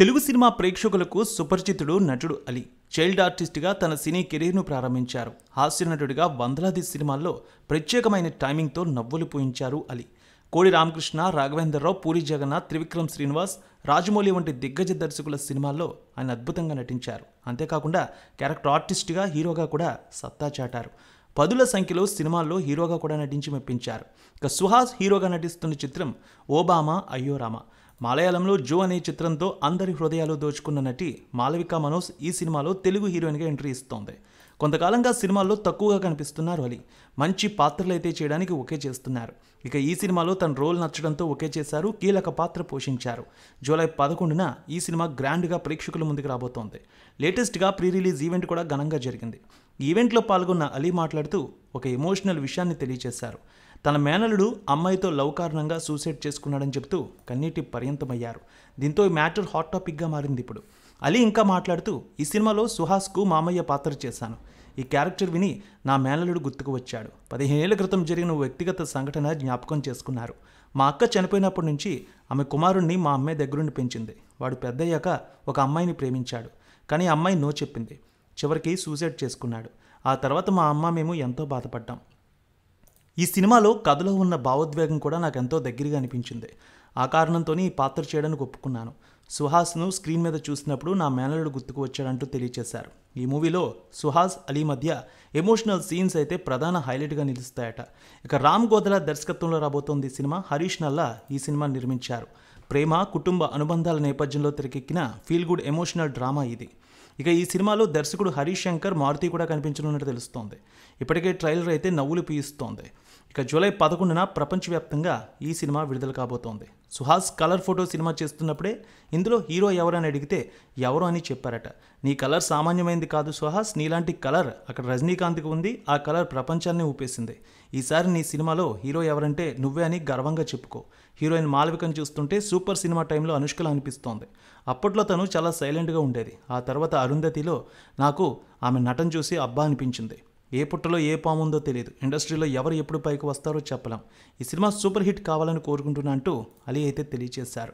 Telugu cinema ప్రేక్షకులకు సుపరిచితుడు నటుడు Ali. Child ఆర్టిస్ట్గా తన సినీ కెరీర్ను ప్రారంభించారు. హాస్య నటుడిగా వందలాది సినిమాల్లో ప్రత్యేకమైన టైమింగ్తో నవ్వులు పూయించారు అలీ. కోడి రామకృష్ణ, రాఘవేంద్రరావు, పూరి జగన్నాథ్, త్రివిక్రమ్ శ్రీనివాస్, రాజమౌళి వంటి దిగ్గజ దర్శకుల సినిమాల్లో ఆయన అద్భుతంగా నటించారు. అంతేకాకుండా క్యారెక్టర్ ఆర్టిస్ట్గా, హీరోగా కూడా సత్తా చాటారు. పదుల సంఖ్యలో సినిమాల్లో హీరోగా కూడా నటించి మెప్పించారు. ఇక సుహాస్ హీరోగా నటిస్తున్న చిత్రం ఓబామా అయ్యో రామ. మలయాళంలో జో అనే చిత్రంతో అందరి హృదయాలు దోచుకున్న నటి మాళవిక మనోజ్ ఈ సినిమాలో తెలుగు హీరోయిన్గా ఎంట్రీ ఇస్తోంది. కొంతకాలంగా సినిమాల్లో తక్కువగా కనిపిస్తున్నారు అలీ. మంచి పాత్రలు అయితే చేయడానికి ఓకే చేస్తున్నారు. ఇక ఈ సినిమాలో తన రోల్ నచ్చడంతో ఓకే చేశారు. కీలక పాత్ర పోషించారు. జూలై 11న ఈ సినిమా గ్రాండ్గా ప్రేక్షకుల ముందుకు రాబోతోంది. లేటెస్ట్గా ప్రీ రిలీజ్ ఈవెంట్ కూడా ఘనంగా జరిగింది. ఈ ఈవెంట్లో పాల్గొన్న అలీ మాట్లాడుతూ ఒక ఎమోషనల్ విషయాన్ని తెలియజేశారు. తన మేనలుడు అమ్మాయితో లవ్ కారణంగా సూసైడ్ చేసుకున్నాడని చెబుతూ కన్నీటి పర్యంతమయ్యారు. దీంతో ఈ మ్యాటర్ హాట్ టాపిక్గా మారింది ఇప్పుడు. అలీ ఇంకా మాట్లాడుతూ ఈ సినిమాలో సుహాస్కు మామయ్య పాత్ర చేశాను. ఈ క్యారెక్టర్ విని నా మేనలుడు గుర్తుకు వచ్చాడు. 15 ఏళ్ల క్రితం జరిగిన వ్యక్తిగత సంఘటన జ్ఞాపకం చేసుకున్నారు. మా అక్క చనిపోయినప్పటి నుంచి ఆమె కుమారుణ్ణి మా అమ్మాయి దగ్గరుండి పెంచింది. వాడు పెద్దయ్యాక ఒక అమ్మాయిని ప్రేమించాడు. కానీ ఆ అమ్మాయి నో చెప్పింది. చివరికి సూసైడ్ చేసుకున్నాడు. ఆ తర్వాత మా అమ్మ మేము ఎంతో బాధపడ్డాం. ఈ సినిమాలో కథలో ఉన్న భావోద్వేగం కూడా నాకు ఎంతో దగ్గరగా అనిపించింది. ఆ కారణంతోనే ఈ పాత్ర చేయడానికి ఒప్పుకున్నాను. సుహాస్ను స్క్రీన్ మీద చూసినప్పుడు నా మేనలుడు గుర్తుకు వచ్చాడంటూ తెలియజేశారు. ఈ మూవీలో సుహాస్, అలీ మధ్య ఎమోషనల్ సీన్స్ అయితే ప్రధాన హైలైట్గా నిలుస్తాయట. ఇక రామ్ గోదల దర్శకత్వంలో రాబోతోంది ఈ సినిమా. హరీష్ నల్లా ఈ సినిమా నిర్మించారు. ప్రేమ, కుటుంబ అనుబంధాల నేపథ్యంలో తెరకెక్కిన ఫీల్ గుడ్ ఎమోషనల్ డ్రామా ఇది. ఇక ఈ సినిమాలో దర్శకుడు హరీష్ శంకర్, మారుతి కూడా కనిపించనున్నట్టు తెలుస్తోంది. ఇప్పటికే ట్రైలర్ అయితే నవ్వులు పీయిస్తోంది. ఇక జూలై 11న ప్రపంచవ్యాప్తంగా ఈ సినిమా విడుదల కాబోతోంది. సుహాస్ కలర్ ఫోటో సినిమా చేస్తున్నప్పుడే ఇందులో హీరో ఎవరని అడిగితే ఎవరు అని చెప్పారట. నీ కలర్ సామాన్యమైంది కాదు సుహాస్, నీలాంటి కలర్ అక్కడ రజనీకాంత్కి ఉంది. ఆ కలర్ ప్రపంచాన్ని ఊపేసింది. ఈసారి నీ సినిమాలో హీరో ఎవరంటే నువ్వే అని గర్వంగా చెప్పుకో. హీరోయిన్ మాళవికను చూస్తుంటే సూపర్ సినిమా టైంలో అనుష్కలా అనిపిస్తోంది. అప్పట్లో తను చాలా సైలెంట్గా ఉండేది. ఆ తర్వాత అరుంధతిలో నాకు ఆమె నటన చూసి అబ్బా అనిపించింది. ఏ పుట్టలో ఏ పాము ఉందో తెలియదు. ఇండస్ట్రీలో ఎవరు ఎప్పుడు పైకి వస్తారో చెప్పలేం. ఈ సినిమా సూపర్ హిట్ కావాలని కోరుకుంటున్నా అంటూ అలీ అయితే తెలియజేశారు.